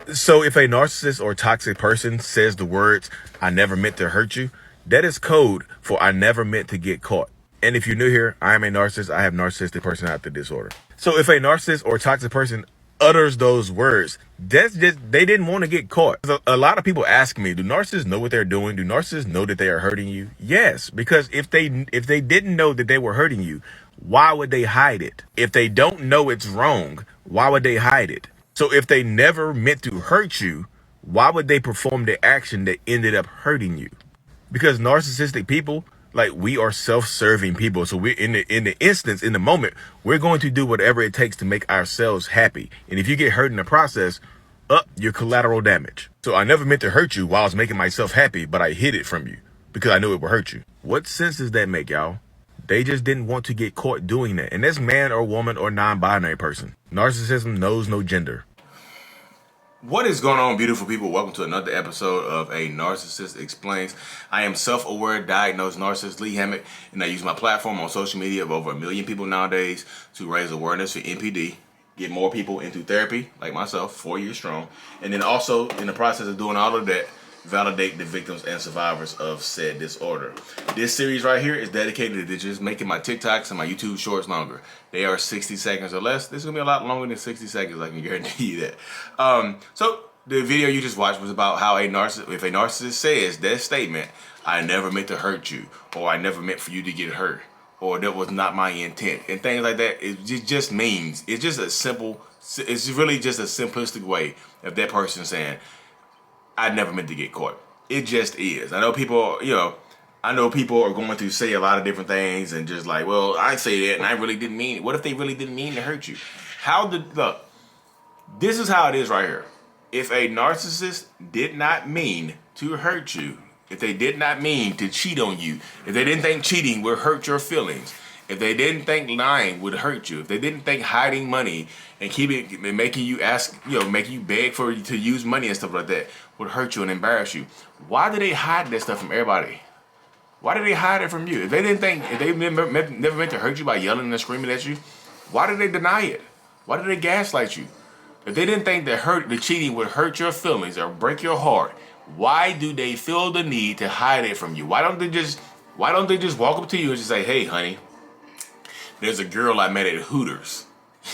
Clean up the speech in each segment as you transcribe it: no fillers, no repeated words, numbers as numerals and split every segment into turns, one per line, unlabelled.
So if a narcissist or toxic person says the words, "I never meant to hurt you," that is code for "I never meant to get caught." And if you're new here, I am a narcissist. I have narcissistic personality disorder. So if a narcissist or toxic person utters those words, that's just, they didn't want to get caught. A lot of people ask me, do narcissists know what they're doing? Do narcissists know that they are hurting you? Yes, because if they didn't know that they were hurting you, why would they hide it? If they don't know it's wrong, why would they hide it? So if they never meant to hurt you, why would they perform the action that ended up hurting you? Because narcissistic people, like, we are self-serving people. So we're in the moment, we're going to do whatever it takes to make ourselves happy. And if you get hurt in the process, you're collateral damage. So I never meant to hurt you while I was making myself happy, but I hid it from you because I knew it would hurt you. What sense does that make, y'all? They just didn't want to get caught doing that. And that's man or woman or non-binary person. Narcissism knows no gender. What is going on, beautiful people? Welcome to another episode of A Narcissist Explains. I am self-aware, diagnosed narcissist Lee Hammock, and I use my platform on social media of over 1 million people nowadays to raise awareness for NPD, get more people into therapy, like myself, 4 years strong, and then also, in the process of doing all of that, validate the victims and survivors of said disorder. This series right here is dedicated to just making my TikToks and my YouTube shorts longer. They are 60 seconds or less. This is going to be a lot longer than 60 seconds, I can guarantee you that. So the video you just watched was about how if a narcissist says that statement, "I never meant to hurt you," or "I never meant for you to get hurt," or "that was not my intent," and things like that, it just means, it's really just a simplistic way of that person saying, "I never meant to get caught." It just is. I know people are going to say a lot of different things and just like, well, I say that and I really didn't mean it. What if they really didn't mean to hurt you? Look, this is how it is right here. If a narcissist did not mean to hurt you, if they did not mean to cheat on you, if they didn't think cheating would hurt your feelings, if they didn't think lying would hurt you, if they didn't think hiding money and making you making you beg to use money and stuff like that would hurt you and embarrass you, why do they hide that stuff from everybody? Why do they hide it from you? If they never meant to hurt you by yelling and screaming at you, why did they deny it? Why did they gaslight you? If they didn't think the cheating would hurt your feelings or break your heart, why do they feel the need to hide it from you? Why don't they just walk up to you and just say, "Hey, honey, there's a girl I met at Hooters."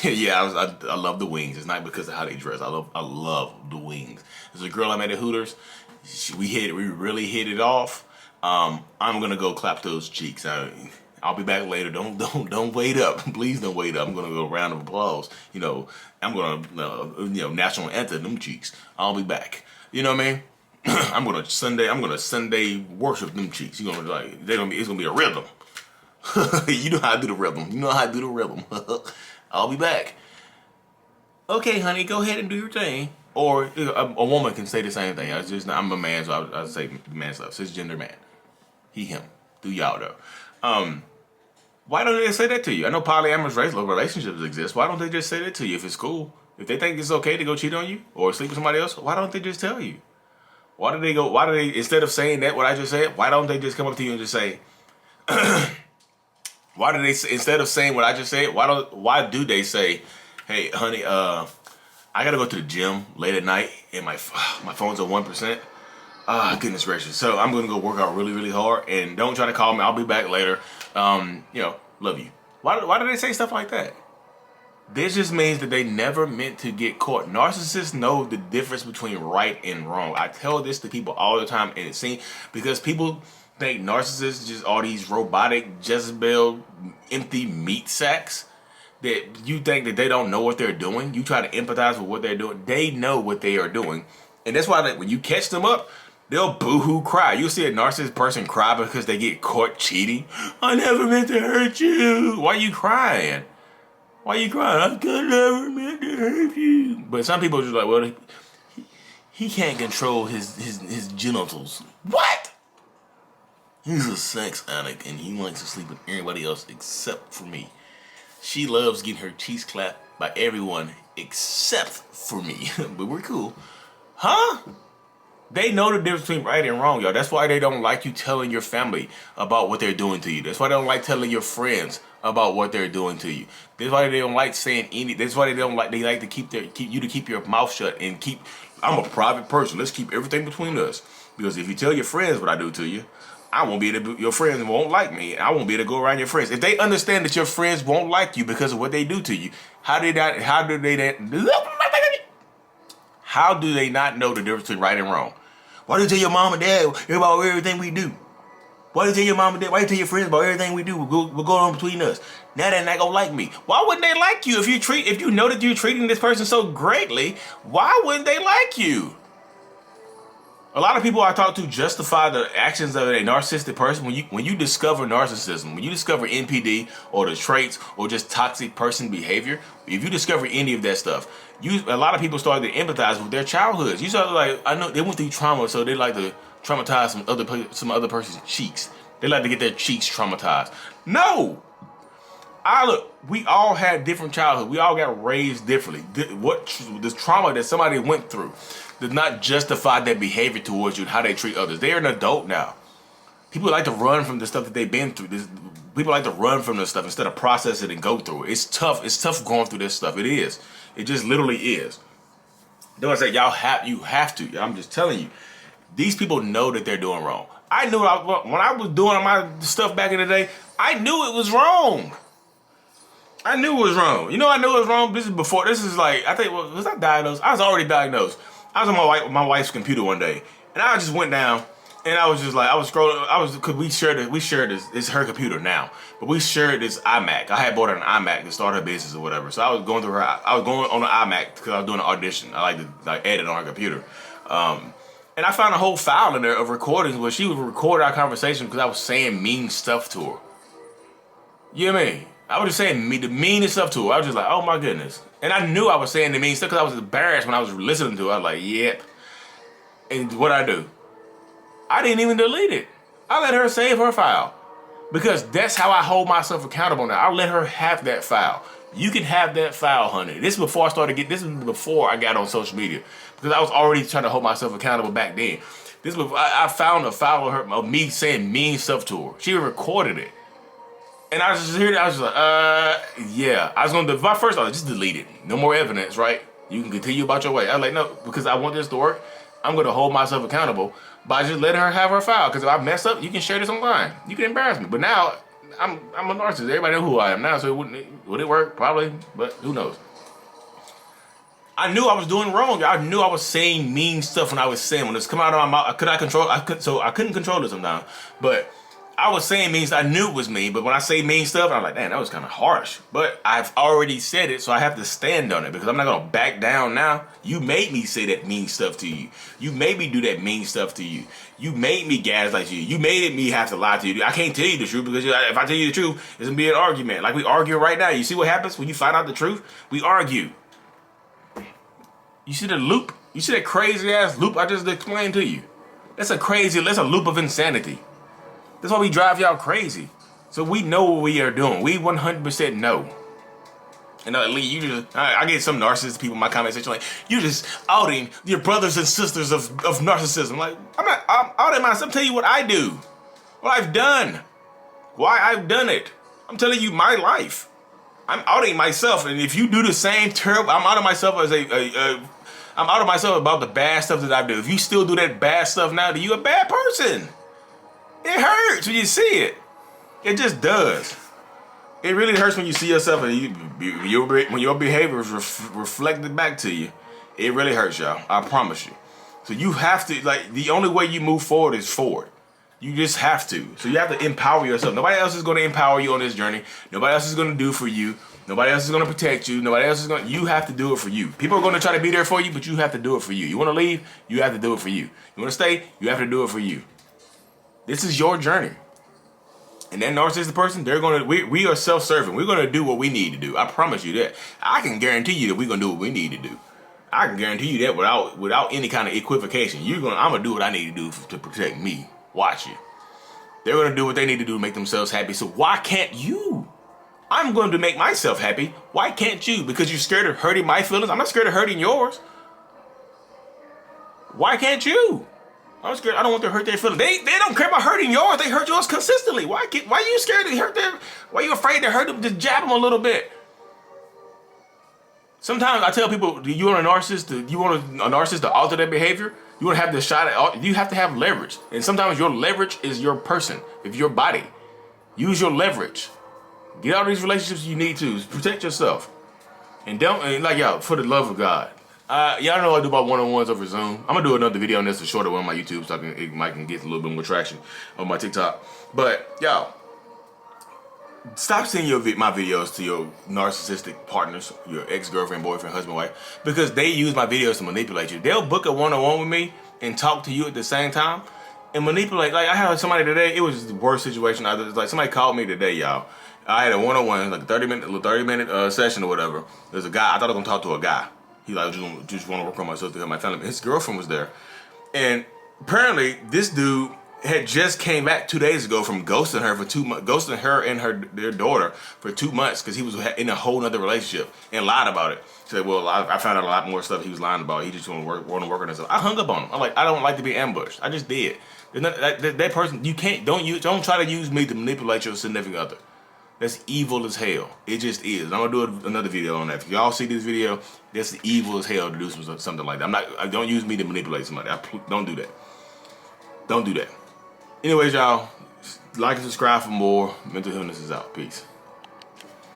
Yeah, I love the wings. It's not because of how they dress. I love the wings. There's a girl I met at Hooters. We really hit it off. I'm gonna go clap those cheeks. I'll be back later. Don't wait up. Please don't wait up. I'm gonna go round of applause. I'm gonna national anthem them cheeks. I'll be back. You know what I mean? I'm gonna Sunday worship them cheeks. It's gonna be a rhythm. You know how I do the rhythm. I'll be back. Okay, honey, go ahead and do your thing. Or a woman can say the same thing. I'm a man, so I say man stuff. Cisgender man. He, him. Do y'all though. Why don't they say that to you? I know polyamorous relationships exist. Why don't they just say that to you if it's cool? If they think it's okay to go cheat on you or sleep with somebody else, why don't they just tell you? Why do they, instead of saying that, what I just said, why don't they just come up to you and just say, instead of saying what I just said, why do they say, "Hey, honey, I gotta go to the gym late at night and my phone's at 1%. Goodness gracious. So I'm gonna go work out really, really hard and don't try to call me. I'll be back later. Love you." Why do they say stuff like that? This just means that they never meant to get caught. Narcissists know the difference between right and wrong. I tell this to people all the time, and it seems because people think narcissists just all these robotic Jezebel empty meat sacks that you think that they don't know what they're doing. You try to empathize with what they're doing. They know what they are doing, and that's why when you catch them up, they'll boo-hoo cry. You'll see a narcissist person cry because they get caught cheating. "I never meant to hurt you." Why are you crying? "I could never meant to hurt you." But some people are just like, well, he can't control his genitals. What? He's a sex addict and he likes to sleep with everybody else except for me. She loves getting her cheeks clapped by everyone except for me. But we're cool. Huh? They know the difference between right and wrong, y'all. That's why they don't like you telling your family about what they're doing to you. That's why they don't like telling your friends about what they're doing to you. That's why they don't like saying any. That's why they like to keep your mouth shut and keep I'm a private person. Let's keep everything between us. Because if you tell your friends what I do to you, I won't be able to, your friends won't like me. I won't be able to go around your friends. If they understand that your friends won't like you because of what they do to you, how do they not know the difference between right and wrong? Why do you tell your mom and dad about everything we do? Why do you tell your mom and dad? Why do you tell your friends about everything we do? We're going on between us. Now they're not gonna like me. Why wouldn't they like you if you know that you're treating this person so greatly? Why wouldn't they like you? A lot of people I talk to justify the actions of a narcissistic person. When you discover narcissism, when you discover NPD or the traits or just toxic person behavior, if you discover any of that stuff, a lot of people start to empathize with their childhoods. You start like, I know they went through trauma, so they like to traumatize some other person's cheeks. They like to get their cheeks traumatized. No. We all had different childhood. We all got raised differently. This trauma that somebody went through does not justify their behavior towards you and how they treat others. They are an adult now. People like to run from the stuff that they've been through. People like to run from this stuff instead of process it and go through it. It's tough. It's tough going through this stuff. It is. It just literally is. Don't say you have to. I'm just telling you. These people know that they're doing wrong. I knew when I was doing my stuff back in the day, I knew it was wrong. I knew it was wrong. You know, I knew it was wrong. This is like, I think, was I diagnosed? I was already diagnosed. I was on my wife's computer one day, and I just went down, and I was just like, I was scrolling. Cause we shared this. It's her computer now, but we shared this iMac. I had bought her an iMac to start her business or whatever. So I was going through her. I was going on the iMac because I was doing an audition. I like to edit on her computer. And I found a whole file in there of recordings where she would record our conversation because I was saying mean stuff to her. You know what I mean? I was just saying the meanest stuff to her. I was just like, oh my goodness. And I knew I was saying the mean stuff because I was embarrassed when I was listening to it. I was like, yep. And what'd I do? I didn't even delete it. I let her save her file. Because that's how I hold myself accountable now. I let her have that file. You can have that file, honey. This is before I got on social media. Because I was already trying to hold myself accountable back then. I found a file of me saying mean stuff to her. She recorded it. And I was just hearing it, I was just like, yeah. I was going to, first I was just delete it. No more evidence, right? You can continue about your way. I was like, no, because I want this to work. I'm going to hold myself accountable by just letting her have her file. Because if I mess up, you can share this online. You can embarrass me. But now, I'm a narcissist. Everybody knows who I am now, so would it work? Probably, but who knows? I knew I was doing wrong. I knew I was saying mean stuff when I was saying. When it's come out of my mouth, I couldn't control it sometimes. But I was saying mean stuff. I knew it was mean, but when I say mean stuff, I'm like, damn, that was kind of harsh. But I've already said it, so I have to stand on it because I'm not going to back down now. You made me say that mean stuff to you. You made me do that mean stuff to you. You made me gaslight you. You made me have to lie to you. I can't tell you the truth because if I tell you the truth, it's going to be an argument. Like we argue right now. You see what happens when you find out the truth? We argue. You see the loop? You see that crazy ass loop I just explained to you? That's a loop of insanity. That's why we drive y'all crazy. So we know what we are doing. We 100% know. And Lee, I get some narcissist people in my comment section like, you just outing your brothers and sisters of narcissism. Like, I'm outing myself. I'm telling you what I do. What I've done. Why I've done it. I'm telling you my life. I'm outing myself. And if you do the same terrible, I'm outing myself as I'm outing myself about the bad stuff that I do. If you still do that bad stuff now, then you a bad person. It hurts when you see it. It just does. It really hurts when you see yourself and when your behavior is reflected back to you. It really hurts, y'all. I promise you. So you have to, like, the only way you move forward is forward. You just have to. So you have to empower yourself. Nobody else is going to empower you on this journey. Nobody else is going to do for you. Nobody else is going to protect you. Nobody else is going to, you have to do it for you. People are going to try to be there for you, but you have to do it for you. You want to leave? You have to do it for you. You want to stay? You have to do it for you. This is your journey. And that narcissistic person, we are self-serving. We're going to do what we need to do. I promise you that. I can guarantee you that we're going to do what we need to do. I can guarantee you that without any kind of equivocation. I'm going to do what I need to do to protect me. Watch it. They're going to do what they need to do to make themselves happy. So why can't you? I'm going to make myself happy. Why can't you? Because you're scared of hurting my feelings? I'm not scared of hurting yours. Why can't you? I'm scared. I don't want to hurt their feelings. They don't care about hurting yours. They hurt yours consistently. Why are you scared to hurt them? Why are you afraid to hurt them? Just jab them a little bit. Sometimes I tell people, do you want a narcissist to alter their behavior? You want to have the shot at, you have to have leverage. And sometimes your leverage is your person, if your body. Use your leverage. Get out of these relationships you need to. Protect yourself. And like y'all, for the love of God. Y'all know I do about one-on-ones over Zoom. I'm gonna do another video on this, a shorter one on my YouTube, so it might can get a little bit more traction on my TikTok. But y'all, stop sending my videos to your narcissistic partners, your ex-girlfriend, boyfriend, husband, wife, because they use my videos to manipulate you. They'll book a one-on-one with me and talk to you at the same time and manipulate. Like I had somebody today, it was the worst situation. Like somebody called me today, y'all. I had a one-on-one, like a 30-minute session or whatever. There's a guy, I thought I was gonna talk to a guy. He like, just want to work on my sister and my family. His girlfriend was there. And apparently this dude had just came back 2 days ago from ghosting her for 2 months, ghosting her and their daughter for 2 months because he was in a whole nother relationship and lied about it. He said, well, I found out a lot more stuff he was lying about. He just want to work on himself. I hung up on him. I'm like, I don't like to be ambushed. I just did. That person, don't try to use me to manipulate your significant other. That's evil as hell. It just is. I'm gonna do another video on that. If y'all see this video, that's evil as hell to do something like that. Don't use me to manipulate somebody. Don't do that. Don't do that. Anyways, y'all, like and subscribe for more. Mental Illness is out. Peace.